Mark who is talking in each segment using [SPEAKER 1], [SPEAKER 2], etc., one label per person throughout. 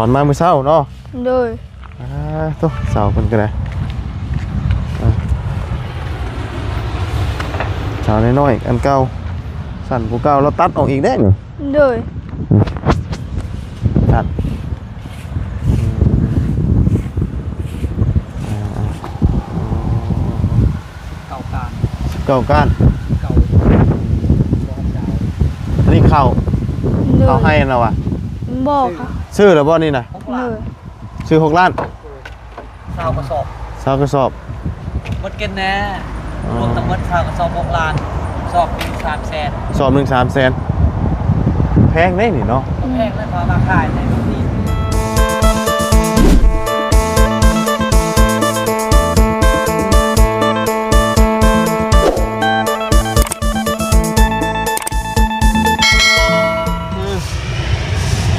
[SPEAKER 1] อนมาเมื่อเช้าเนาะ
[SPEAKER 2] โดย
[SPEAKER 1] ตุ๊เสาคนก็ได้เสาน้อยๆอันเก่าสั่นผู้เก่าเราตัดออกอีกได้เหรอ
[SPEAKER 2] โดย
[SPEAKER 1] ตัด
[SPEAKER 3] เก่าการ
[SPEAKER 1] เก่าก้าน
[SPEAKER 3] เก่า
[SPEAKER 1] นี่เข้าให้เราอ่ะ
[SPEAKER 2] บอกค่ะ
[SPEAKER 1] ชื่อหรือบ่นี่นะชื่อ6 ล้าน
[SPEAKER 3] สาวกระสอบ
[SPEAKER 1] กระสอบ
[SPEAKER 3] หมดกันแน่รวมทั้งหมดสาวกระสอบ6 ล้านสอบ1 300,000
[SPEAKER 1] สอบ1 300,000แพงได้นี่เนาะ
[SPEAKER 3] แพงเลยพอมาขายในนี้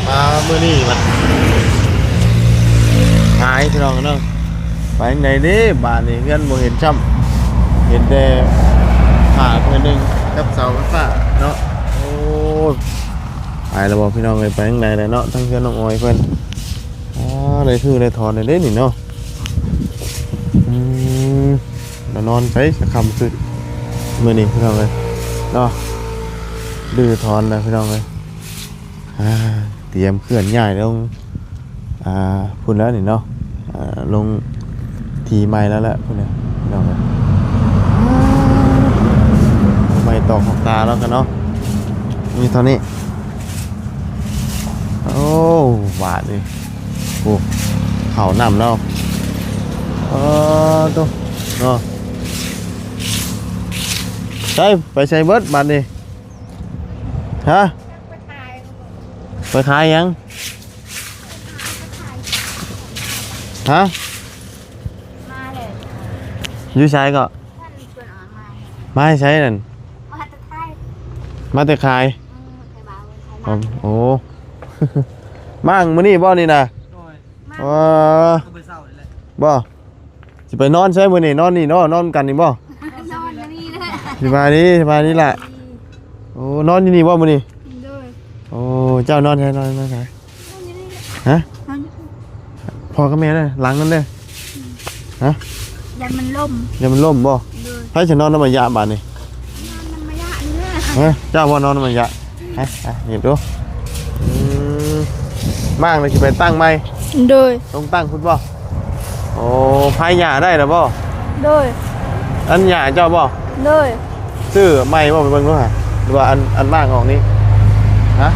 [SPEAKER 1] มาเมื่อนี่มันหายที่เราเนาะไปไหนดิบ้านนี่เงินบ่เห็นช่ำเห็นแต่ผ่าเพื่อนหนึ่งกับเสาฟ้าเนาะโอ้ไปแล้วบอกพี่น้องเลยไปไหนเลยเนาะทั้งเพื่อนน้องออยเพื่อนเลยคือเลยถอนเลยเด้นี่เนาะแล้วนอนใช้คำคือมื่อนี่พี่น้องเลยเนาะดื้อถอนเลยพี่น้องเลยเตรียมเคลื่อนย้ายลงพุ่นแล้วนี่เนาะลงทีใหม่แล้วแหละพุ่นเนี่ยพี่น้องเลยไม่ตอกของตาแล้วกันเนาะมีเท่านี้โอ้หวานเลยโอ้เข่าน้ำแล้วตัวเนาะใช่ไปใช้เบิร์ดบัตรดิฮะไปขายยังฮะ
[SPEAKER 2] มาเลย
[SPEAKER 1] ยูใช้ก็มาให้ใช้นั่นมาแต่ขายโอ้มั่งมื้อนี้บ่นี่นะบ่สิไปนอนใช่มื้อนี้นอนนี่นอนกันนี่บ่สบายดีแหละโอ้นอนอยู่นี่บ่มื้อนี้โอ้เจ้านอนใช่นอนใช่ฮะพ่อกับแม่เลยหลังนั่นเลยฮะ
[SPEAKER 2] ยันมันล่
[SPEAKER 1] มบ่ให้ฉันนอนน้ำมันยาบาดนี่เจ้าพ่อนอนน้ำมันยาเห็นดูมากเลยจะไปตั้งไหม
[SPEAKER 2] โดย
[SPEAKER 1] ต้องตั้งคุณบ่โอ้พายหยาได้หรือบ่
[SPEAKER 2] โดย
[SPEAKER 1] อันหยาเจ้าบ่
[SPEAKER 2] โดย
[SPEAKER 1] ซื้อไม่บ่ไปเบิ่งดูฮะหรือว่าอันมากออกนี้ฮะ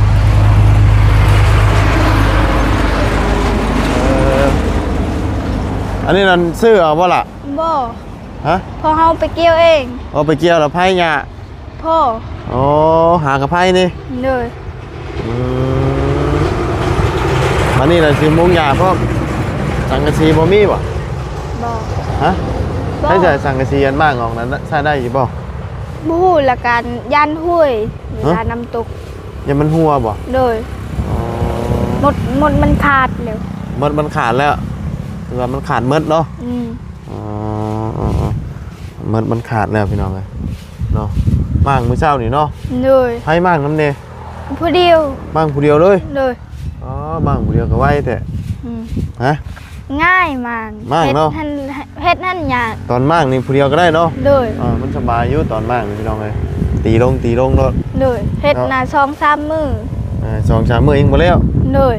[SPEAKER 1] อันนี้นั่นซื้อเอาบ่ล่ะ
[SPEAKER 2] บ่
[SPEAKER 1] ฮะ
[SPEAKER 2] พอเฮาไปเกี่ยวเอง
[SPEAKER 1] เอาไปเกี่ยวแล้วพายหยา
[SPEAKER 2] พ่อ
[SPEAKER 1] โอ้หากระไพนี่
[SPEAKER 2] เลย
[SPEAKER 1] อันนี้แหละสิมุงหยาเพราะสังกะสีบ่มีบ่ฮะใช่จะสังกะสีอันมากออกนั้นใช้ได้อยู่บ่
[SPEAKER 2] บู๊ละกันยันห้วยเวลาน้ำตก
[SPEAKER 1] ยังมันหัวบ่
[SPEAKER 2] เลยหมดมันขาดแล้ว
[SPEAKER 1] มันขาดแล้วคือว่ามันขาดมดเนาะมันขาดแล้วพี่น้องเลยเนาะมากมื้อเช้านี่เนาะ
[SPEAKER 2] เลย
[SPEAKER 1] ให้มากน้ำเนย
[SPEAKER 2] ผู้เดียว
[SPEAKER 1] มากผู้เดียวเลยมากผู้เดียวก็ไว้แต่ฮะ
[SPEAKER 2] ง่ายมาก
[SPEAKER 1] เนาะ
[SPEAKER 2] เฮ็ดนั่นยาก
[SPEAKER 1] ตอนมากนี่ผู้เดียวก็ได้เนาะ
[SPEAKER 2] เลย
[SPEAKER 1] มันสบายอยู่ตอนมากพี่น้องเลยตีลงเนาะ
[SPEAKER 2] เลยเฮ็ดน่ะ2-3 มื้อ
[SPEAKER 1] 2-3 มื้อเองหมดแล้ว
[SPEAKER 2] เลย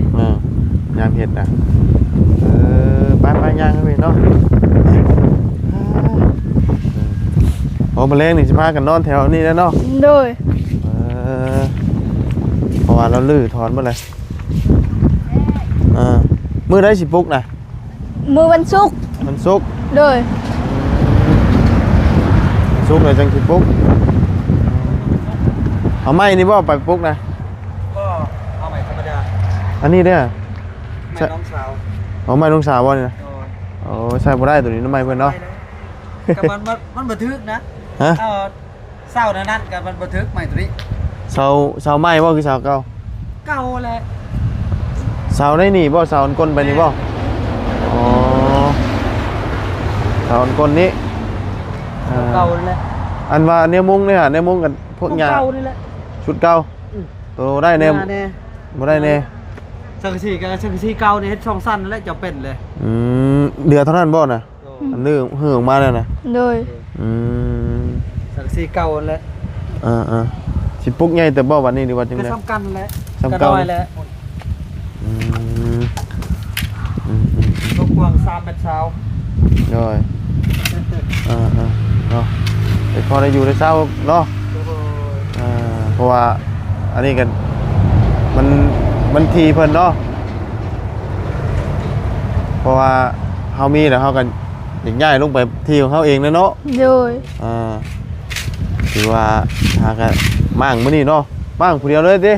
[SPEAKER 1] ยามเฮ็ดนะไปย่างให้เนาะพอมาแรงนี่สิพากันนอนแถวนี้แล้วเนาะ
[SPEAKER 2] โดย
[SPEAKER 1] เพราะว่าเราลื้อถอนหมดเลยมื้อได้สิปลุกนะ
[SPEAKER 2] มื้อวันศุกร์โดย
[SPEAKER 1] ศุกร์เลยจังสิปลุกเอาไม้นี่บ่ไปปลุกนะ
[SPEAKER 3] ก็เอาไม้ธรรมดา
[SPEAKER 1] อันนี้เด้อ
[SPEAKER 3] ไม้น้องสาว
[SPEAKER 1] เอาไม้น้องสาวบ่นี่นะโอ้ใช่บ่ได้ตัวนี้น้ำไม้เพิ่นเนาะ
[SPEAKER 3] กับมันบันทึกนะเศร้านั่นกับมันบันทึกใหม่ตัวนี้
[SPEAKER 1] เสาไม้บ่คือเสาเก่า
[SPEAKER 3] แหละ
[SPEAKER 1] เสาได้นี่บ่เสาอันก้นไปนี่บ่อ๋อเสาอันก้นนี้
[SPEAKER 3] เก่าเลย
[SPEAKER 1] อันว่าเนี่ยมุ้งเนี่ยเนี่ยมุ้งกันพวกยา
[SPEAKER 3] เก่านี่แหละ
[SPEAKER 1] ชุดเก่าตัวได้เนี่ยบ่ได้เนี่ย
[SPEAKER 3] สังกะสีกับสังกะสีเก่านี่เฮ็ดช่องสั้นแล้วจะเป็นเลย
[SPEAKER 1] เดือเท่านั้นบ่น่ะอันนึงหื้อออกมาแล้วน่ะ
[SPEAKER 2] โดย
[SPEAKER 1] อืม
[SPEAKER 3] สังกะสีเก่านั่นแหละ
[SPEAKER 1] สิปลุกใหญ่แต่บ่วันนี้ดีว่าจัง
[SPEAKER 3] ก็
[SPEAKER 1] ได๋
[SPEAKER 3] ซ้ำกันแหละ
[SPEAKER 1] ซ้ำเก่า
[SPEAKER 3] น้อยแหละ
[SPEAKER 1] อืม
[SPEAKER 3] ลูกกวาง3เมตรเช้า
[SPEAKER 1] ย่อยเนาะไปพอได้อยู่ได้เช้าเนาะเพราะว่าอันนี้กันมันทีเพิ่นเนาะเพราะว่าเฮามีแล้วเฮากันอยากย้ายลงไปที่ของเฮาเองเนาะ
[SPEAKER 2] โดย
[SPEAKER 1] ถือว่าหากันมั่งมื้อนี้เนาะมั่งผู้เดียวเลยติ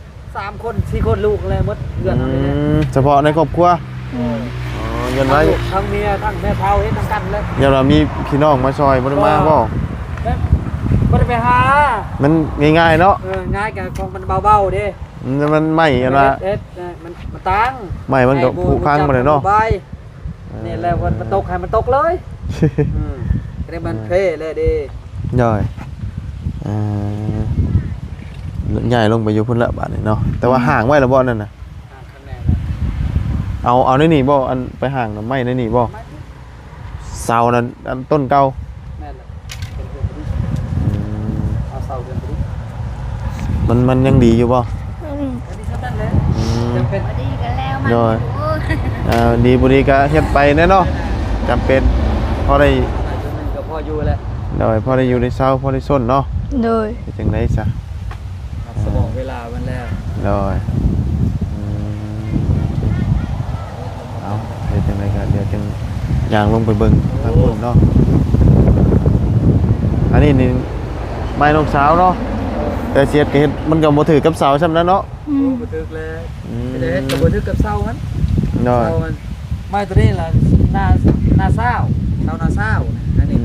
[SPEAKER 3] 3คน4คนลูกอะไรหมดเดือนเท่านี้เลย
[SPEAKER 1] เฉพาะในครอบครัวเงินไว้
[SPEAKER 3] ทั้งเมียทั้งแม่เฒ่าเฮ็ดทั้งกันเลย
[SPEAKER 1] เดี๋ยวเรามีพี่น้องมาซอยบ่ได้มาบ่
[SPEAKER 3] บ่ได้ไปหา
[SPEAKER 1] มันง่ายๆเนาะ
[SPEAKER 3] ง่ายกับของมันเบาๆเด้
[SPEAKER 1] มันไหม้อันว่า
[SPEAKER 3] มันตั้ง
[SPEAKER 1] ไหม้มันก็ผุพังหมดเลยเนาะ
[SPEAKER 3] นี่แหละมันตกให้มันตกเลยเรียกมันเพ่เลยดิ
[SPEAKER 1] ย่อยใหญ่ลงไปอยู่พุ่นละบาทนี่เนาะแต่ว่าห่างไว้ละบ่นั่นน่ะเอาในนี่บ่อันไปห่างน่ะไม้ในนี่บ่เสานั้นอันต้นเก่า
[SPEAKER 3] แม่นแหละเอาเสาเดินไปดิ
[SPEAKER 1] มันยังดีอยู่บ่
[SPEAKER 3] อันนี้เท่านั้นเลยจำเป็น
[SPEAKER 2] ดีกันแล้วมัน
[SPEAKER 1] ย่อยดีบ่ดีก็เฮ็ดไปแน่เนาะจำเป็นพอได้
[SPEAKER 3] ก็พออยู่แหละ
[SPEAKER 1] พอได้อยู่ในเช้าพอได้ส้นเนาะ
[SPEAKER 2] โดย
[SPEAKER 1] จังได๋ซะ
[SPEAKER 3] สมองเวลามันแล้ว
[SPEAKER 1] เอาเดี๋ยวจังไดก็เดี๋ยวจังย่างลงไปเบิ่งทางพุ่นเนาะอันนี้นี่ไม้น้องสาวเนาะแต่เสียดก็เฮ็ดมันก็บ่ถือกับเสาซ้ำนั้นเนาะ
[SPEAKER 3] บันทึกเลยเดี๋ยวกับบันทึกกับเศร้ามัน
[SPEAKER 1] น้อย
[SPEAKER 3] เศร้ามันไม่ตัวนี้ล่ะหน้าเศร้าเราหน้าเศร้าอันนี้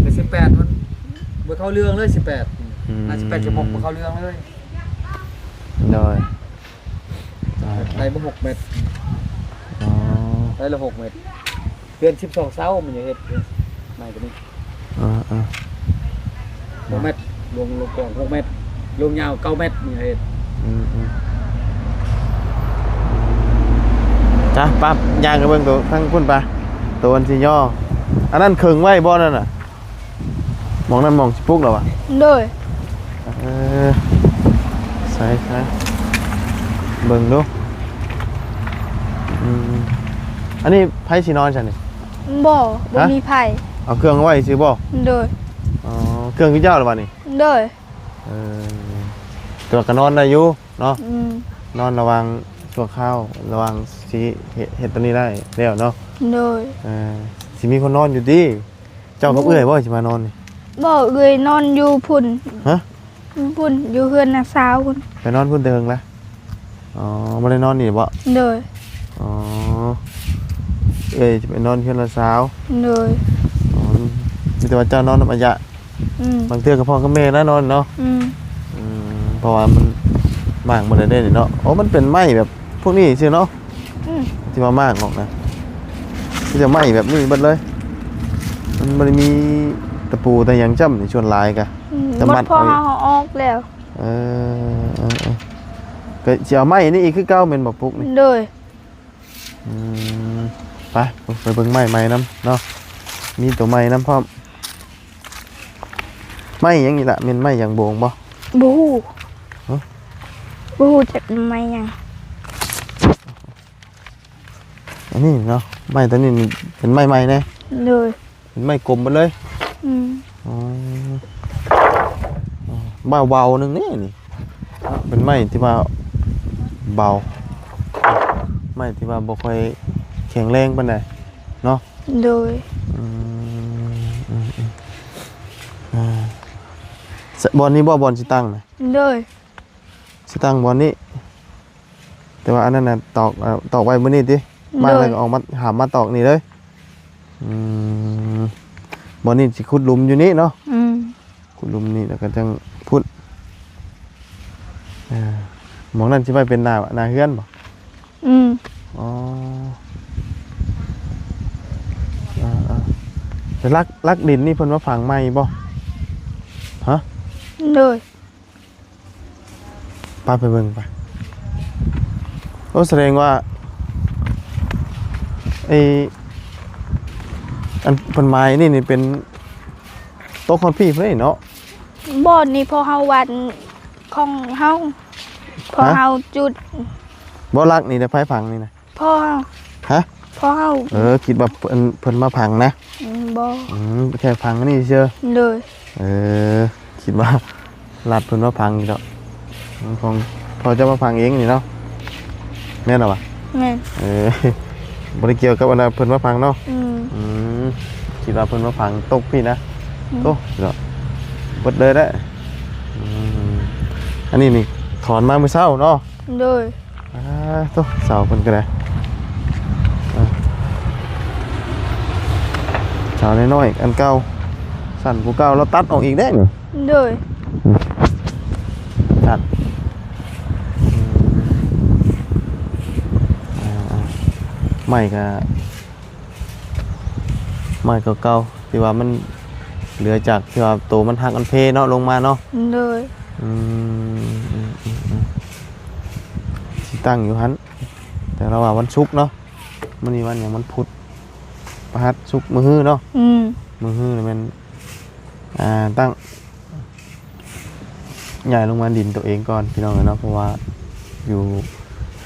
[SPEAKER 3] เป็น18มันบ่เข้าเรื่องเลย18น่า18.6บ่เข้าเรื่องเลย
[SPEAKER 1] น้อย
[SPEAKER 3] ได้บ่6เมตร
[SPEAKER 1] อ๋อ
[SPEAKER 3] ได้ละ6เมตรเดือน12เศร้ามันจะเฮ็ดไม่ตัวนี้6เมตรรวมกว้าง6เมตรรวมยาว9เมตรมันจะเฮ็ด
[SPEAKER 1] จ้ะปั๊บย่างกันเบิ่งตัวทั้งพุ่นไปตัวอันสิย่ออันนั้นเคิงไว้บ่นั่นน่ะมองนั่นมองสิปลุกแล้วอ่ะ
[SPEAKER 2] โดย
[SPEAKER 1] ใส่เบิ่งดูอันนี้ไผสินอนซั่นนี่
[SPEAKER 2] บ่มีไผ
[SPEAKER 1] เอาเครื่องไว้สิบ่
[SPEAKER 2] โดย
[SPEAKER 1] อ๋อเครื่องคือเจ้าหรือเปล่านี่
[SPEAKER 2] โดย
[SPEAKER 1] ตัวก็นอนได้อยู่เนาะ
[SPEAKER 2] อืม
[SPEAKER 1] นอนระวังชั่วข้าวระวังสิเฮ็ดตัวนี้ได้แล้วเนาะ
[SPEAKER 2] โดย
[SPEAKER 1] สิมีคนนอนอยู่ดิเจ้ากับเอื้อยบ่สิมานอนนี่
[SPEAKER 2] บ่เอ้ยนอนอยู่พุ่น
[SPEAKER 1] ฮะ
[SPEAKER 2] พุ่นอยู่เฮือนน้าสาวพุ่น
[SPEAKER 1] ไปนอนพุ่นเติงละอ๋อบ่ได้นอนนี่บ่
[SPEAKER 2] โดย
[SPEAKER 1] อ๋อเอ้ยจะไปนอนเพื่อนละสาว
[SPEAKER 2] โดย
[SPEAKER 1] อ๋อมีแต่ว่าเจ้านอนนำอายะ บางเทื่อกับพ่อกับแม่นะนอนเนาะเพราะว่ามันมากมันได้เนาะโอ้มันเป็นไม้แบบพวกนี้สิเนาะที่ว่ามากออกนะที่จะไม้แบบนี้เบิดเลยมันบ่ได้มีตะปูแต่หยังจ้ำในชวนลายกะ
[SPEAKER 2] หมดพอเอาออกแล้ว
[SPEAKER 1] ก็สิเอาไม้นี่อีกคือเก่าแม่นบ่ปุกนี่
[SPEAKER 2] โดย
[SPEAKER 1] ไปเบิ่งไม้ใหม่นํเนาะมีตัวใหม่นํพร้อมไม้หยังนี่ล่ะแม่นไม้หยังโบงบ่
[SPEAKER 2] บ่ฮู้บ่ฮู้จักไม้หยัง
[SPEAKER 1] อันนี้เนาะไม้ตัวนี้นี่เป็นไม้ใหม่แน่
[SPEAKER 2] โดย
[SPEAKER 1] เป็นไม้กลมหมดเลยอ๋อเบาๆนึงนี่เป็นไม้ที่ว่าเบาไม้ที่ว่าบ่ค่อยแข็งแรงปานใดเนาะ
[SPEAKER 2] โดย
[SPEAKER 1] บอลนี้บ่บอลสิตั้งนะ
[SPEAKER 2] โดย
[SPEAKER 1] สิตั้งบอลนี้แต่ว่าอันนั้นน่ะตอกไว้มื้อนี้ติมาแล้วก็ออกมาหามมาตอกนี่เลยบอลนี้สิขุดหลุมอยู่นี่เนาะขุดหลุมนี่แล้วก็จังพุดหมองนั้นสิไปเป็นหน้าเฮือนบ่อ๋อแต่ลักดินนี่เพิ่นว่าฝังใหม่บ่ฮะ
[SPEAKER 2] โดย
[SPEAKER 1] ไปเบิ่งไป โอ้แสดงว่าไอ้อันเพิ่นไม้นี่เป็นโต๊ะคอนพี่เพิ่นนี่เนาะ
[SPEAKER 2] บ่อนนี่พอเฮาวันของเฮาพอเฮาจุด
[SPEAKER 1] บ่รักนี่ได้ไผพังนี่นะ
[SPEAKER 2] พอเฮา
[SPEAKER 1] ฮะ
[SPEAKER 2] พอเฮา
[SPEAKER 1] คิดว่าเพิ่นมาพังนะ
[SPEAKER 2] บ่
[SPEAKER 1] แค่พังอันนี่เชื่อ
[SPEAKER 2] เลย
[SPEAKER 1] คิดว่ารัดเพิ่นมาพังนี่ดอกของพอจะมาพังเองนี่เนาะแม่นบ่วะ
[SPEAKER 2] แม่น
[SPEAKER 1] บ่ได้เกี่ยวกับอันนั้นเพิ่นมาพังเนาะ
[SPEAKER 2] ม
[SPEAKER 1] คิดว่าเพิ่นมาพังตกพี่นะโตเนาะเบิดเลยได้อันนี้นี่ถอนมาเมื่อเช้าเนาะ
[SPEAKER 2] เลย
[SPEAKER 1] โตเสาเพิ่นก็ได้เสาน้อยๆอันเก่าสั่นกูเก่าเราตัดออกอีกได้นี่
[SPEAKER 2] เลย
[SPEAKER 1] ตัดใหม่ก็ใหม่เก่าๆที่ว่ามันเหลือจากที่ว่าโตมันหักอันเพเนาะลงมาเนาะ
[SPEAKER 2] เลย
[SPEAKER 1] ที่ตั้งอยู่หันแต่เราว่าวันศุกร์เนาะมื้อนี้วันหยังมันพุธประหัสศุกร์มื้อฮื้อเนาะ มือฮื้อนี่มันตั้งใหญ่ลงมาดินตัวเองก่อนพี่น้องเนาะเพราะว่าอยู่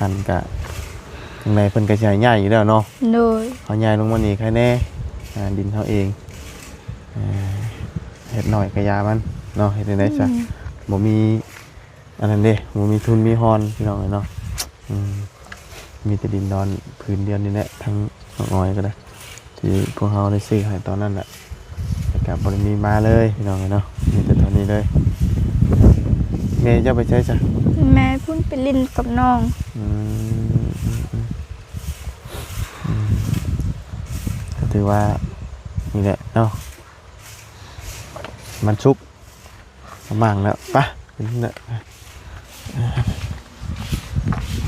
[SPEAKER 1] หันกะข้างในเพิ่นก็ใหญ่ใหญ่อยู่แล้วเนาะ
[SPEAKER 2] เลย
[SPEAKER 1] เขาใหญ่ลงมานี่ใครแน่ดินเขาเองเฮ็ดหน่อยกะยามันเนาะเฮ็ดได้ซะบ่มีอันนั้นเด้บ่มีทุนมีฮอนพี่น้องเนาะมีแต่ดินดอนพื้นเดียวนี่แหละทั้งน้อยก็ได้ที่พวกเฮาได้ซื้อให้ตอนนั้นแหละแต่กับบริมีมาเลยพี่น้องเนาะมีแต่ตอนนี้เลยแม่จะไปใช้จ้ะ
[SPEAKER 2] แม่พุ่นไปเล่นกับน้อง
[SPEAKER 1] ก็ถือว่านี่แหละเนาะมันชุกมั่งแล้วปะเป็นเนี่ย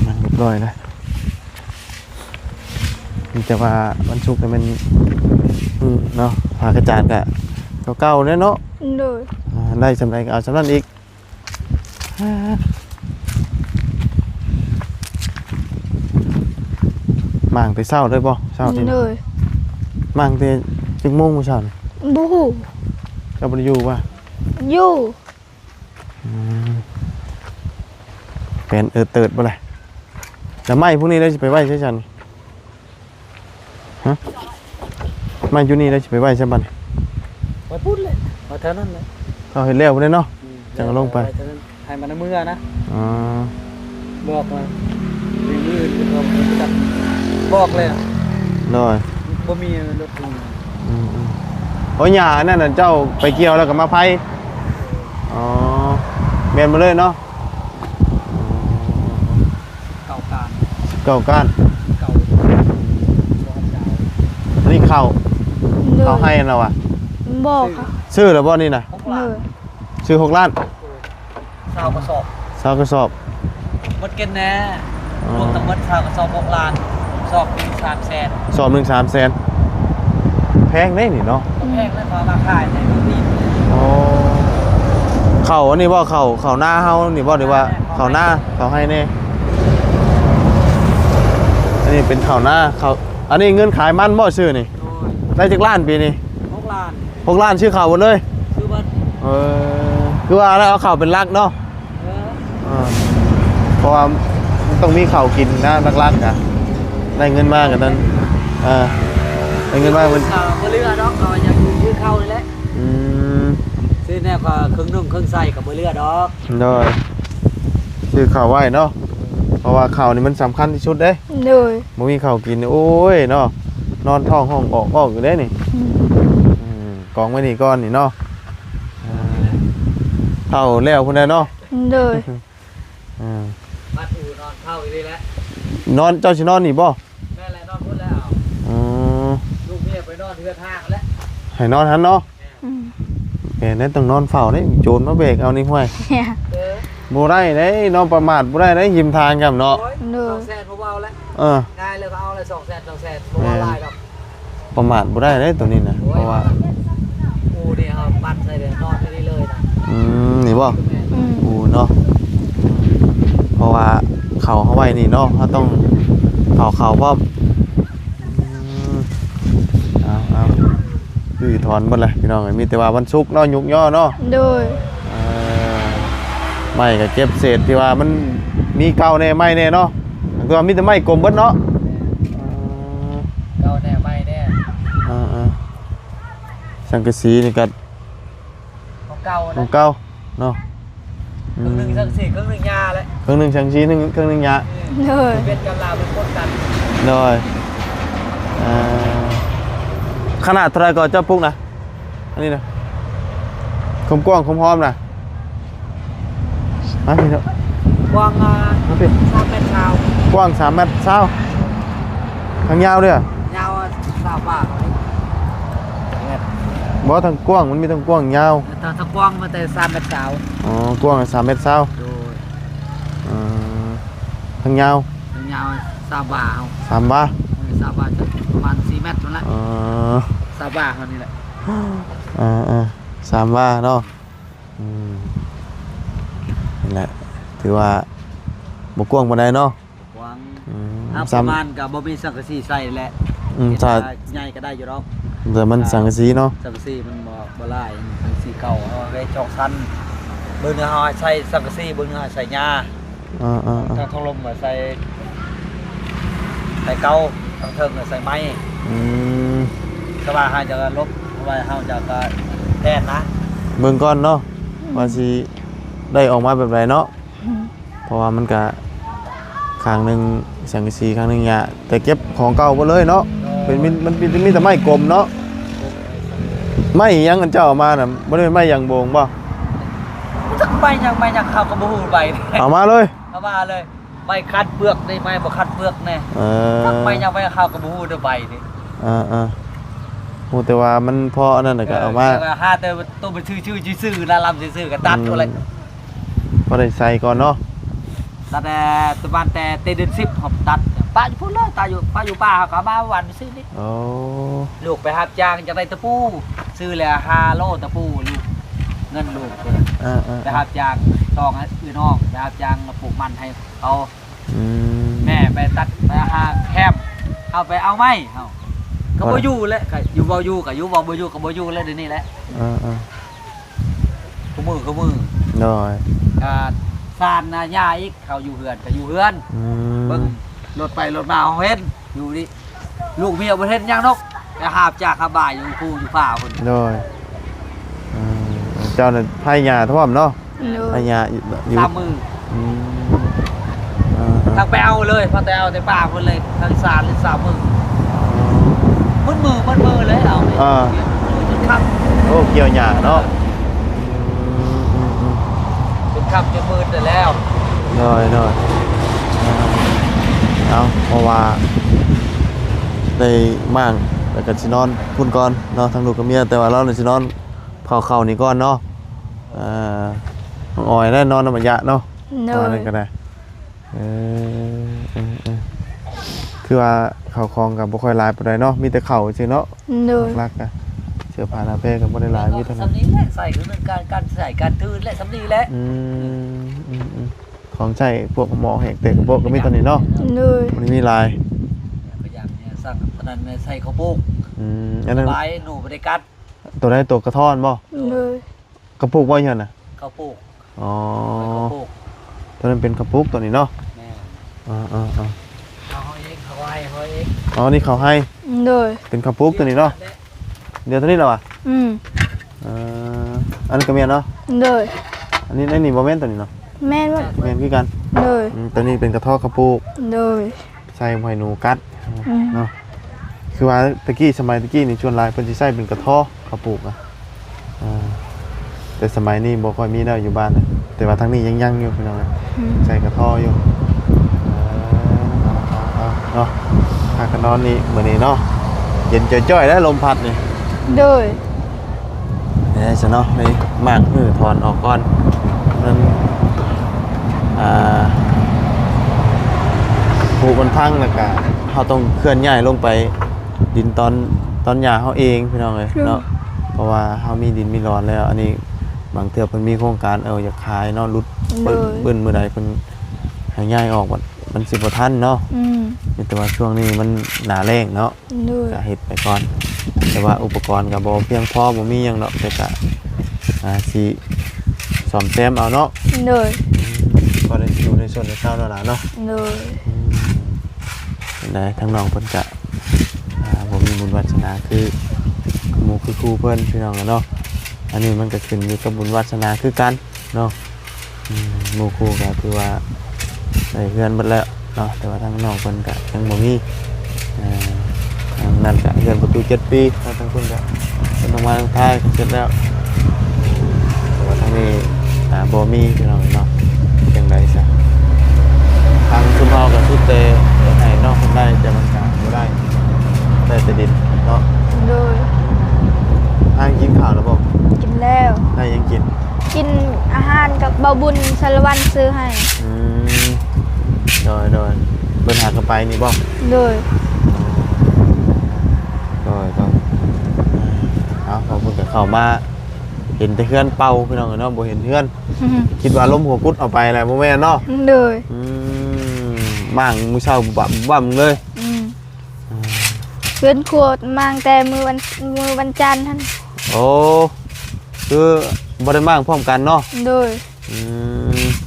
[SPEAKER 1] มันเรียบร้อยแล้วนี่จะว่ามันชุกแต่มันเนาะพากระจาดกะเก่าๆเนี่ยเนาะ
[SPEAKER 2] เลย
[SPEAKER 1] ได้สำไรก็เอาสำนั้นอีกมั่งไปเศร้าเลยบ่เศร้าจริง
[SPEAKER 2] เลย
[SPEAKER 1] มั่งไปจึงโมงมื้อเช้านี่
[SPEAKER 2] บูฮู
[SPEAKER 1] เจ้าบ่ได้อยู่ป่ะ
[SPEAKER 2] อยู่
[SPEAKER 1] เป็นเติดบ่ล่ะแล้วไม้พวกนี้ได้สิไปไว้ใช่ซั่นฮะไม้อยู่นี่ได้สิไปไว้ใช่บัดนี้
[SPEAKER 3] ไปพูดเลยมาเท่านั้นเลย
[SPEAKER 1] เอาเฮ็ดแล้วพุ่นเด้เนาะ จังเอาลงไป
[SPEAKER 3] ให้มันในมือนะ
[SPEAKER 1] อ๋อ
[SPEAKER 3] บอกมาดึงมือดึงเราจับบอกเลยอ่ะ
[SPEAKER 1] น้อย
[SPEAKER 3] บ่มีรถถึง
[SPEAKER 1] โอ้ยหญ้านั่นน่ะเจ้าไปเกี่ยวแล้วก็มาไผอ๋อแม่นบ่เลยเนาะ
[SPEAKER 3] เก่าการ
[SPEAKER 1] เก่าก้าน
[SPEAKER 3] เก่าบ่ดาว
[SPEAKER 1] อันนี้เข้า
[SPEAKER 2] เลย
[SPEAKER 1] เขาให้เราอ่ะ
[SPEAKER 2] บอกค่ะ
[SPEAKER 1] ซื้อแล้วบ่นี่น่ะ
[SPEAKER 3] ของ
[SPEAKER 2] เล
[SPEAKER 3] ลาน
[SPEAKER 2] ย
[SPEAKER 1] ซื้อ6ล้าน
[SPEAKER 3] ชาวกระสอบ
[SPEAKER 1] ซาวกระสอบ
[SPEAKER 3] มดเกินแน่รวมทั้งหมดชาวกระสอบ6ล้านสอบปี300,000
[SPEAKER 1] สอบหนึ่ง300,000แพงได้นี่เนาะ
[SPEAKER 3] แพงแล้วพอมาขายในที่
[SPEAKER 1] โอ้เขาอันนี้บ่เขาหน้าเฮานี่บ่หรือว่าเขาหน้าเขาให้แน่อันนี้เป็นเขาหน้าเขาอันนี้เงินขายมันบ่ซื้อนี่
[SPEAKER 3] โอ้ย
[SPEAKER 1] ได้จากล้านปีนี่
[SPEAKER 3] 6ล้าน
[SPEAKER 1] 6ล้านชื่อเขาหมดเลย
[SPEAKER 3] คือว่า
[SPEAKER 1] คือว่าแล้วเอาเขาเป็นหลักเนาะเพราะว่ามันต้องมีเขากินนะหลักๆอ่ะได้เงินมากกันนั้นได้เงินมากมัน
[SPEAKER 3] ข่าวบ่เรือดอกก็อยากยื้อเข้าเลยแหละ ซื้อแนวก็เครื่องนุ่งเครื่องใส่กับบ่เรือดอก
[SPEAKER 1] ได้ชื่อเขาไว้เนาะเพราะว่าเขานี่มันสำคัญที่สุดเด้
[SPEAKER 2] เลย
[SPEAKER 1] บ่มีเขากินนี่โอ้ยเนาะนอนท้องห้องออกอยู่เด้นี่กองไว้นี่ก่อนนี่เนาะเท่าแล้วพุ่นได้เนาะ
[SPEAKER 2] เลย
[SPEAKER 3] มาถูนอนเข้าอีกแล้ว
[SPEAKER 1] นอนเจ้าสินอนนี่บ่
[SPEAKER 3] แม่แหละนอนพุ่นแล้ว ลูกเมียไปนอนที่ทางแล้ว
[SPEAKER 1] ให้นอนหันเนาะแม่นั่นต้องนอนเฝ้าเด้โจรมาเบรกเอานี่ห้วย
[SPEAKER 2] เนี่ย
[SPEAKER 1] บ่ได้เด้นอนประมาทบ่ได้เด้หิมทางกันเนาะ
[SPEAKER 3] 200,000เบาๆแล้ว ง่ายเลยก็เอาเลย200,000บ่ว่าหลายดอก
[SPEAKER 1] ประมาทบ่ได้เด้ตัวนี้นะเพราะว่า
[SPEAKER 3] กูนี่เอาปัดใส่เลยนอนที่นี่เลยนะ
[SPEAKER 1] นี่บ่เนาะเพราะ ราะว่าเขาเฮาไว้นี่เนาะเฮาต้องเขาพร้อมเอาคือถอนหมดเลยพี่น้องมีแต่ว่าวันศุกร์เนาะยุกย่อเนาะ
[SPEAKER 2] โดย
[SPEAKER 1] ไม่ก็เก็บเศษที่ว่ามันมีเก่าแน่ไม่แน่เนาะตัวมีแต่ไม้กลมเบิดเนาะ
[SPEAKER 3] เก่าแน่ไม่แน่
[SPEAKER 1] สังกะสีนี่ก็
[SPEAKER 3] ของเก่า
[SPEAKER 1] ขอ
[SPEAKER 3] นะ
[SPEAKER 1] งเก่าเนาะ
[SPEAKER 3] ครึ่งหนึ่งสังสีครึ่งหนึ่งยาเลย
[SPEAKER 1] เครื่องหนึงสังกะสีหนึงเครื่องหนึงยะ
[SPEAKER 2] โดย
[SPEAKER 3] เป็นกำลาเป็นคนกัน
[SPEAKER 1] เลยขนาดเท่าไรก็เจ้าปุ๊กนะอันนี้นะคมกว้างคมหอมนะมาพี่เถอะ
[SPEAKER 3] กว้าง
[SPEAKER 1] มาพี่
[SPEAKER 3] 3 เมตรเช้าก
[SPEAKER 1] ว้าง3 เมตรเศร้าทางยาวด้วยอะ
[SPEAKER 3] ยาว3 บาท
[SPEAKER 1] บ่ทางกว้างมันมีทางกว้างยาว
[SPEAKER 3] ถ้ากว้างมันแต่3 เมตรเช้า
[SPEAKER 1] อ๋อกว้าง3 เมตรเศร้า
[SPEAKER 3] โดย
[SPEAKER 1] ทางยาว
[SPEAKER 3] ยาว3 บาท
[SPEAKER 1] 3 บาท
[SPEAKER 3] 3 บาทจะประมาณ4 เมตรนั่นแหละ
[SPEAKER 1] อ๋อ
[SPEAKER 3] 3 บาทเท่านี้แหละ
[SPEAKER 1] 3 บาทเนาะนี่แหละถือว่าบ่กว้างปานใดเนาะ
[SPEAKER 3] กว้าง
[SPEAKER 1] ป
[SPEAKER 3] ประมาณกับบ่มีสังกะสีใส่แหละ
[SPEAKER 1] ถ้า
[SPEAKER 3] ใหญ่ก็ได้อยู่ดอก
[SPEAKER 1] แต่มันสังกะสีเนาะ
[SPEAKER 3] สังกะสีมันบ่หลายสังกะสีเก่าเอาไว้จอกสั้นเบิ่งเนื้อหอยใส่สังกะสีเบิ่งเนื้อหอยใส่หญ้าทางทองลมใส่เก่าทางเทิงใส่ไม้ สบายหาจะลบสบายเฮาจะก็แทนนะ
[SPEAKER 1] เบิ่งก่อนเนาะว่าสิได้ออกมาแบบไรเนาะเพราะว่ามันก็ข้างหนึงสังกะสีข้างหนึงหญ้าแต่เก็บของเก่าบ่เลยเนาะเป็นมันมีแต่ไม้กลมเนาะไม้หยังอันเจ้าเอามาน่ะบ่ได้เป็นไม้ยางโบงบ่
[SPEAKER 3] จักใบยังเข้าก็บ่ฮู้ใบ
[SPEAKER 1] เอามาเลย
[SPEAKER 3] เอามาเลยใบคัดเปลือกได้ไหมบ่คัดเปลือกแน่จักใบยังเข้าก็บ่ฮู้เด้อใบนี่
[SPEAKER 1] โอ้แต่ว่ามันพออันนั้นน่ะก็เอามา
[SPEAKER 3] แต่ว่าหาแต่ตัวมันชื่อน่าลำซื่อๆก็ตัดอะไร
[SPEAKER 1] พอได้ใส่ก่อนเนาะ
[SPEAKER 3] ตัดแต่ตะวันแต่เดือน10หอบตัดป้าอยู่พุ่นเลยตาอยู่ป้าอยู่ป่าเขามาวันซื้อนี่
[SPEAKER 1] โอ้
[SPEAKER 3] ลูกไปหับจ้างจะได้ตะปูซื้อแล้ว5 โลตะปูลูกเงินลูกไปหับจ้างซองให้อื่นน้องไปหับจ้างปลูกมันให้เขาแม่ไปตัดไปหาแคบเอาไปเอาไม้เฮาก็บ่อยู่แล้วก็อยู่บ่อยู่ก็อยู่บ่อยู่ก็บ่อยู่แล้วเดี๋ยวนี้แหละกูมือ
[SPEAKER 1] น้อย
[SPEAKER 3] ก็ซานนาย่าอีกเขาอยู่เฮือนก็อยู่เฮือนเบิ่งรถไปรถมาเฮาเห็นอยู่นี่ลูกเมียบ่เห็นหยังนกไปหาบจากหาบ่ายอยู่คูอยู่ป่าพุ่น
[SPEAKER 1] น้อยเจ้าน่ะไผหญ้าท่วมเนาะไผหญ้าอยู่
[SPEAKER 3] 3 มือทางไปเอาเลยพอแต่เอาแต่ป่าพุ่นเลยทางซานเลย3 มือมันมือเลยเอาจนค่ำ
[SPEAKER 1] โอ้เกี่ยวหญ้าเนาะ
[SPEAKER 3] เป็นค่ำจนมืดได้แล้ว
[SPEAKER 1] น้อยเอาเพราะว่าได้มั่งแล้วก็สินอนพุ่นก่อนเนาะทั้งลูกกับเมียแต่ว่าเราเนี่ยสินอนเข้านี่ก่อนเนาะน้องออยได้นอนนำยะเนาะนอนนั่นก็ได้คือว่าเข้าคลองกับบ่ค่อยหลายปานใดเนาะมีแต่เข้าซื่อเนาะรักๆอะเสื้อผ้าหน้าแพรก็บ่ได้หลายมีเท่านั้น
[SPEAKER 3] สำนี้แหละใส่คือการใส่การทืนและสำนี้แหละ
[SPEAKER 1] ของใช้พวกหมอแหกเตะพวกก็มีตัวนี้เนาะมันมีลาย
[SPEAKER 3] พยายามเนี่ยสั่งตอนนั้นใส่ข้าวโพด
[SPEAKER 1] อันนั้น
[SPEAKER 3] ใบหนูบริกัด
[SPEAKER 1] ตัวได้ตัวกระท่อนบ่กระปุกบ่ยันน่ะ
[SPEAKER 3] ข้าวโพด
[SPEAKER 1] อ๋อ
[SPEAKER 3] ข้าวโพด
[SPEAKER 1] ตัวนั้นเป็นกระปุกตัวนี้เนาะ
[SPEAKER 3] แม่
[SPEAKER 1] อ๋อ
[SPEAKER 3] เขาเองเขาให้เขาเอง
[SPEAKER 1] อ๋อนี่เขาให้เป็นกระปุกตัวนี้เนาะเดี๋ยวตัวนี้เหรอวะอันนี้ก็เมียนเนาะอันนี้นี่บ่แม่นตัวนี้เนาะ
[SPEAKER 2] แม่นว่า
[SPEAKER 1] แม่นคือกันตัวนี้เป็นกระท่อกระปุกใส่หอยหนูกัดเนาะคือว่าตะกี้สมัยตะกี้นี่ชวนลายเพิ่นสิใส่เป็นกระท่อกระปุกอ่ะแต่สมัยนี้บ่ค่อยมีแล้วอยู่บ้านนะแต่ว่าทางนี้ยังอยู่พี่น้องใส่กระท่ออยู่เนาะพากันนอนนี่มื้อนี้เนาะเย็นจ้อยๆแล้วลมพัดนี่นี่ซะเนาะนี่มากมือถอนออกก่อนมันผูกมันพังแล้วก็เฮาต้องเคลื่อนย้ายลงไปดินตอนหญ้าเฮาเองพี่น้องเอ้ยเนาะเพราะว่าเฮามีดินมีร้อนแล้วอันนี้บางเทื่อเพิ่นมีโครงการอยากขายเนาะรุดเบิ่นมื้อใดเพิ่น หายง่ายออกมันสิบ่ทันเนาะแต่ว่าช่วงนี้มันหนาแรงเนาะก็เฮ็ดไปก่อนแต่ว่าอุปกรณ์ก็บ่เพียงพอบ่มีหยังดอกแต่ก็สิซ่อมแซมเอาเนาะก็ได้อยู่ในส่วนในเช้าแล้วล่ะเนาะได้ทั้งน้องเพิ่นก็บ่มีบุญวาสนาคือหมู่คือครูเพิ่นพี่น้องเนาะอันนี้มันก็ขึ้นอยู่กับบุญวาสนาคือกันเนาะหมู่ครูก็คือว่าได้เฮือนหมดแล้วเนาะแต่ว่าทั้งน้องเพิ่นก็ยังบ่มีทางนั้นก็เฮือนประตู7 ปีทั้งเพิ่นก็เป็นออกมาทางท้ายเสร็จแล้วแต่ว่าทางนี้บ่มีพี่น้องเนาะจังได๋ซะทางชุมเฮาก็สุดแต่ให้น้องเพิ่นได้แต่มันก็บ่ได้แต่ดินเนาะกินข้าวแล้วบ่
[SPEAKER 2] กินแล้ว
[SPEAKER 1] ได้ยังกิน
[SPEAKER 2] อาหารกับเบาบุญสารวัตรซื้อให้
[SPEAKER 1] โดยเพิ่นหากระไปนี่บ่
[SPEAKER 2] โดย
[SPEAKER 1] เอาเพิ่นก็เข้ามาเห็นแต่เฮือนเป่าพี่น้องเนาะบ่เห็นเฮือนคิดว่าล้มหัวกุดเอาไปแหละบ่แม่นเนาะ
[SPEAKER 2] โดย
[SPEAKER 1] มั่งมื้อเช้าบ่ำเลย
[SPEAKER 2] เฮือนครัวมั่งแต่มือวันจันทร์ท่าน
[SPEAKER 1] โอ้คือบ่ได้มั่งพร้อมกันเนาะ
[SPEAKER 2] โดย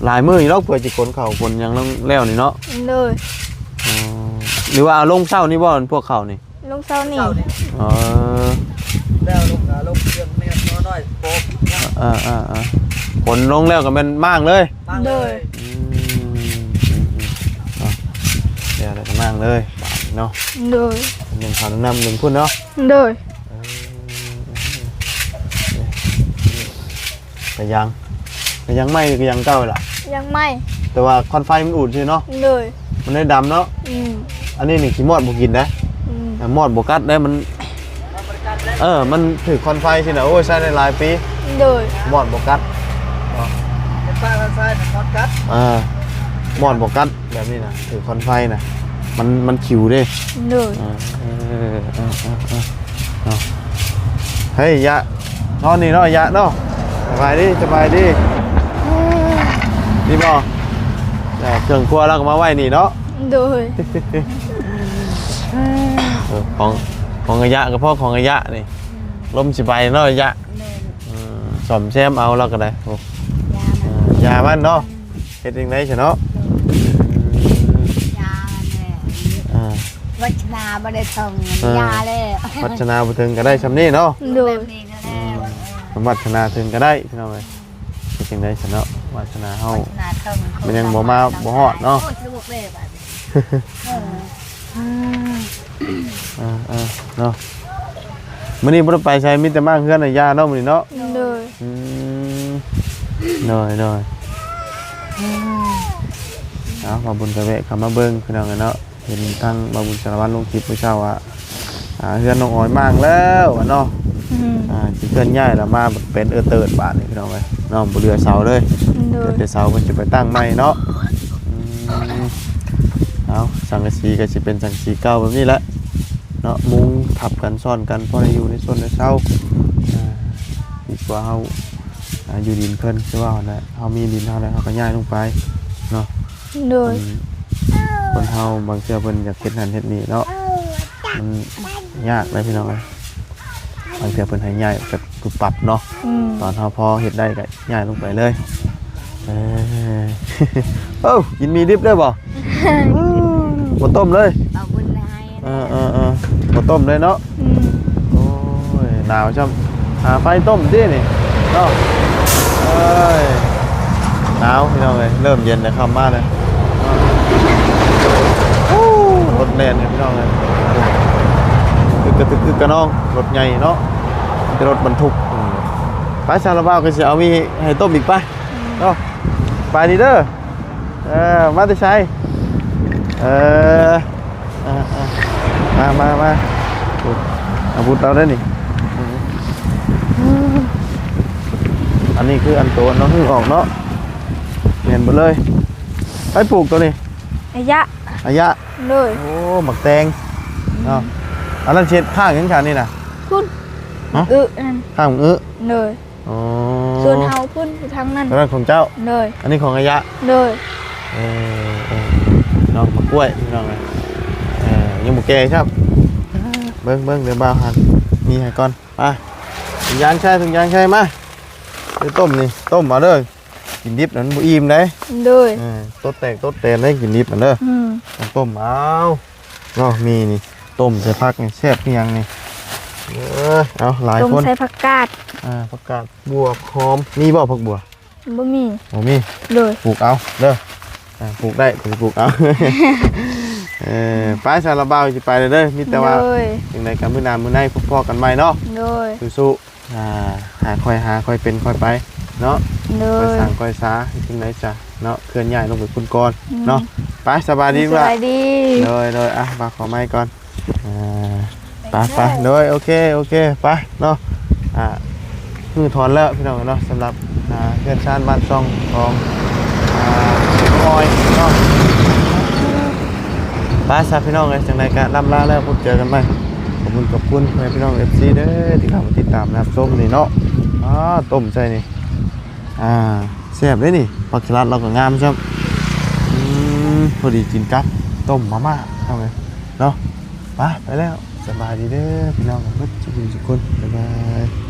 [SPEAKER 1] หลายมื้ออยู่เนาะเพื่อสิขนข้าวขนหยังแล้วนี่เนาะ
[SPEAKER 2] โดย
[SPEAKER 1] หรือว่าเอาลงเช้านี่บ่พวกข้าวนี่
[SPEAKER 2] ลงเช้านี่
[SPEAKER 3] แล้วลงเครื่องแม่น้อยโป๊บ
[SPEAKER 1] ขนลงแล้วก็แม่นมั่งเลย
[SPEAKER 2] โดย
[SPEAKER 1] เดี๋ยวก็มั่งเลยเนาะ
[SPEAKER 2] โดย
[SPEAKER 1] 1ข้าวน้ำ1พุ่นเนาะ
[SPEAKER 2] โดย
[SPEAKER 1] ก็ยังไม่ก็ยังเก่าล่ะ
[SPEAKER 2] ยังไม่
[SPEAKER 1] แต่ว่าควันไฟมันอุดใช่เนาะ
[SPEAKER 2] เลย
[SPEAKER 1] มันได้ดำเนาะอันนี้นี่ขี้มอดบ่กินนะมอดบ่กัดได้มันมันถือควันไฟใช่นะโอ้ยใช้ได้หลายปี
[SPEAKER 2] เลย
[SPEAKER 1] มอดบ่กัด
[SPEAKER 3] เป็นป้ายควันไฟมอดกัด
[SPEAKER 1] มอดบ่กัดแบบนี้นะถือควันไฟนะมันขิวดิ
[SPEAKER 2] เลย
[SPEAKER 1] เฮ้ยยะนอนนี่เนาะยะเนาะสบายดีดีบ่แต่เครื่องครัวเราก็มาไว้นี่เนาะ
[SPEAKER 2] โดย
[SPEAKER 1] ของระยะกับพ่อของระยะนี่ลมสิไปเนาะระยะสอมแซมเอาเราก็ได้ยามันเนาะเฮ็ดยังไงซะเนาะ
[SPEAKER 4] ยาเนี่ยวัฒนาบ่ได้ส่งยาเลย
[SPEAKER 1] วัฒนาบ่ถึงก็ได้ซำนี้เนาะ
[SPEAKER 2] โดย
[SPEAKER 1] วัฒนาถึงก็ได้พี่น้องเอ้ยเฮ็ดจังได๋ซะเนาะวัฒนาเฮามันยังบ่มาบ่ฮอดเนาะเนาะมื้อนี้บ่ได้ไปใช้มีแต่มาเฮือนน่ะยาเนาะมื้อนี้เนาะ
[SPEAKER 2] เลย
[SPEAKER 1] มาบุญกระเวะเข้ามาเบิ่งพี่น้องเนาะเห็นทางมาบุญสารวัตรลงคลิปมื้อเช้าว่าเฮือนน้องอ้อยมากแล้วเนาะสิเคลื่อนย้ายแล้วมาเป็นเติร์ดบาดนี่พี่น้องเอ้ยเนาะบ่เหลือเสาเลยเดี๋ยวเสาเพิ่นสิไปตั้งใหม่เนาะเอาสังกะสีก็สิเป็นสังกะสีเก่าแบบนี้แหละเนาะมุงทับกันซ่อนกันพอได้อยู่ในส่วนในเสาดีกว่าเฮาอยู่ดินเพิ่นคือว่าแหละเฮามีดินเฮาแล้วเฮาก็ย้ายลงไปเนาะ
[SPEAKER 2] โดย
[SPEAKER 1] คนเฮาบางเทื่อเพิ่นอยากเฮ็ดนั่นเฮ็ดนี่เนาะมันยากเลยพี่น้องบางเทื่อเพิ่นให้ย้ายแบบปุบปับเนาะตอนเฮาพอเฮ็ดได้ก็ย้ายลงไปเลยกินมีดิบได้บ่บ่ต้มเลย
[SPEAKER 4] เอาบุญ
[SPEAKER 1] ให้บ่ต้มเลยเนาะโอ้ยหนาวจังหาไฟต้มดินี่เนาะหนาวพี่น้องเอ้ยเริ่มเย็นแล้วค่ำมาเลยรถแล่นพี่น้องเอ้ยกระน้องรถใหญ่เนาะเป็นรถบรรทุกไปซาลาบาวก็สิเอามีให้ต้มอีกป่ะเนาะไปดีเด้อมาแต่ชัยมาอาวุธเราได้นี่อันนี้คืออันตัวน้องหึ่งออกเนาะเห็นหมดเลยไปปลูกตัวนี้
[SPEAKER 2] อายะ
[SPEAKER 1] เลยโอ้หมักแตงเนาะอันนั้นเช็ดข้างยังฉันนี่นะ
[SPEAKER 2] พุ่น
[SPEAKER 1] ข้าง
[SPEAKER 2] เลยส่วนเฮาพุ่นทางนั้น
[SPEAKER 1] ของเจ้า
[SPEAKER 2] เลย
[SPEAKER 1] อันนี้ของอายะ
[SPEAKER 2] เลย
[SPEAKER 1] น้องมากล้วยพี่น้องเลยยังบุกแก่ครับเบิ้งเดี๋ยวบ่าวหันมีให้ก่อนไปถุงยางใช่มาไปต้มนี่ต้มมาเด้อกินดิบนั้นบุอิ่มได้
[SPEAKER 2] โดย
[SPEAKER 1] ต้นแตกต้นเตนได้กินดิบมันเด้อต้มเอาเนาะมีนี่ต้มใส่ผักนี่แซ่บเพียงนี่เอาหลาย
[SPEAKER 2] ต้ม
[SPEAKER 1] คน
[SPEAKER 2] ใส่ผักกาด
[SPEAKER 1] ผักกาดบัวหอมมีบ่ผักบัว
[SPEAKER 2] บ่มี
[SPEAKER 1] บ่มี
[SPEAKER 2] โดย
[SPEAKER 1] ปลูกเอาเด้อปลูกได้ปลูกเอาไปซาลาบาวสิไปเลยเด้อมีแต่ว่า
[SPEAKER 2] โดย
[SPEAKER 1] จังได๋กันมื้อหน้ามื้อในพอๆกันใหม่เนาะ
[SPEAKER 2] โดย
[SPEAKER 1] สู้ๆหาค่อยเป็นค่อยไปเนาะ
[SPEAKER 2] โด
[SPEAKER 1] ค่อย
[SPEAKER 2] ย
[SPEAKER 1] สั่งค่อยซาจังได๋จ้ะเนาะเคลื่อนย้ายลงไปคุณก่อนเนาะไปสบายดี
[SPEAKER 2] ส
[SPEAKER 1] ว่า
[SPEAKER 2] บายดี
[SPEAKER 1] โดยมาขอไม้ก่อนไปโดยโอเคไปเนาะมือถอนแล้วพี่น้องเนาะสำหรับเพื่อนชาติบ้านช่องของออยเนาะไปซะพี่น้องเลยจังไดก็ล่ำลาแล้วพบเจอกันใหม่ขอบคุณพี่น้อง FC เด้อที่เข้ามาติดตามนะครับชมนี่เนาะต้มใส่นี่แซ่บเลยนี่ผักสลัดเราก็งามครับพอดีกินกับต้มมาม่าเอาไงเนาะไปแล้วสบายดีเด้อพี่น้องทุกคนบ๊ายบาย